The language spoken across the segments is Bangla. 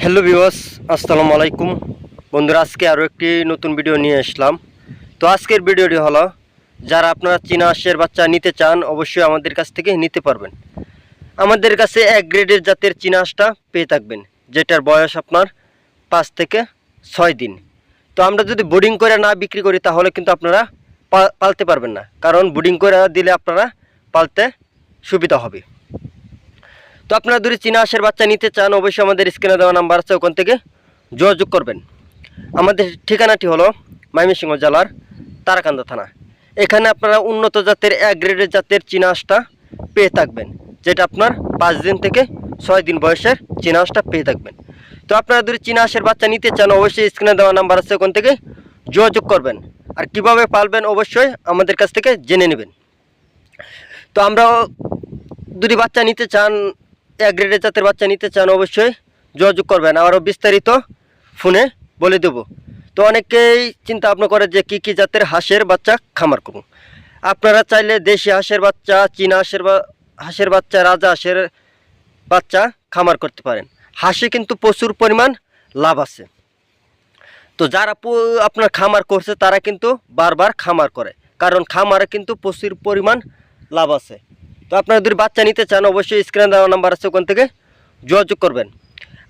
হ্যালো ভিউয়ার্স, আসসালামু আলাইকুম বন্ধুরা। আজকে আরও একটি নতুন ভিডিও নিয়ে আসলাম। তো আজকের ভিডিওটি হলো, যারা আপনারা চীনা হাঁসের বাচ্চা নিতে চান অবশ্যই আমাদের কাছ থেকে নিতে পারবেন। আমাদের কাছে এক গ্রেডের জাতের চীনা হাঁসটা পেয়ে থাকবেন, যেটার বয়স আপনার 5 থেকে 6 দিন। তো আমরা যদি বোর্ডিং করে না বিক্রি করি তাহলে কিন্তু আপনারা পালতে পারবেন না, কারণ বোর্ডিং করে দিলে আপনারা পালতে সুবিধা হবে। তো আপনারা যদি চীনা হাঁসের বাচ্চা নিতে চান অবশ্যই আমাদের স্ক্রিনে দেওয়া নাম্বার আছে, ওখান থেকে যোগাযোগ করবেন। আমাদের ঠিকানাটি হলো ময়মনসিংহ জেলার তারাকান্দা থানা। এখানে আপনারা উন্নত জাতের এক গ্রেডের জাতের চীনা হাঁসটা পেয়ে থাকবেন, যেটা আপনার 5 দিন থেকে 6 দিন বয়সের চীনা হাঁসটা পেয়ে থাকবেন। তো আপনারা যদি চীনা হাঁসের বাচ্চা নিতে চান অবশ্যই স্ক্রিনে দেওয়া নাম্বার আছে, ওখান থেকে যোগাযোগ করবেন। আর কিভাবে পালবেন অবশ্যই আমাদের কাছ থেকে জেনে নেবেন। তো আমরা যদি বাচ্চা নিতে চান, এক গ্রেডের জাতের বাচ্চা নিতে চান অবশ্যই যোগাযোগ করবেন, আরও বিস্তারিত ফোনে বলে দেব। তো অনেকেই চিন্তা ভাবনা করে যে কী কী জাতের হাঁসের বাচ্চা খামার করুন। আপনারা চাইলে দেশি হাঁসের বাচ্চা, চীনা হাঁসের বাচ্চা, রাজা হাঁসের বাচ্চা খামার করতে পারেন। হাঁসে কিন্তু প্রচুর পরিমাণ লাভ আছে। তো যারা আপনার খামার করছে তারা কিন্তু বারবার খামার করে, কারণ খামারে কিন্তু প্রচুর পরিমাণ লাভ আছে। তো আপনারা যদি বাচ্চা নিতে চান অবশ্যই স্ক্রিনে দেওয়া নাম্বার আছে, ওখান থেকে যোগাযোগ করবেন।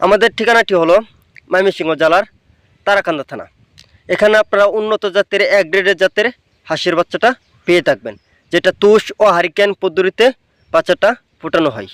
আমাদের ঠিকানাটি হলো ময়মনসিংহ জেলার তারাকান্দা থানা। এখানে আপনারা উন্নত জাতের এক গ্রেডের জাতের হাঁসের বাচ্চাটা পেয়ে থাকবেন, যেটা তুষ ও হারিকেন পদ্ধতিতে বাচ্চাটা ফোটানো হয়।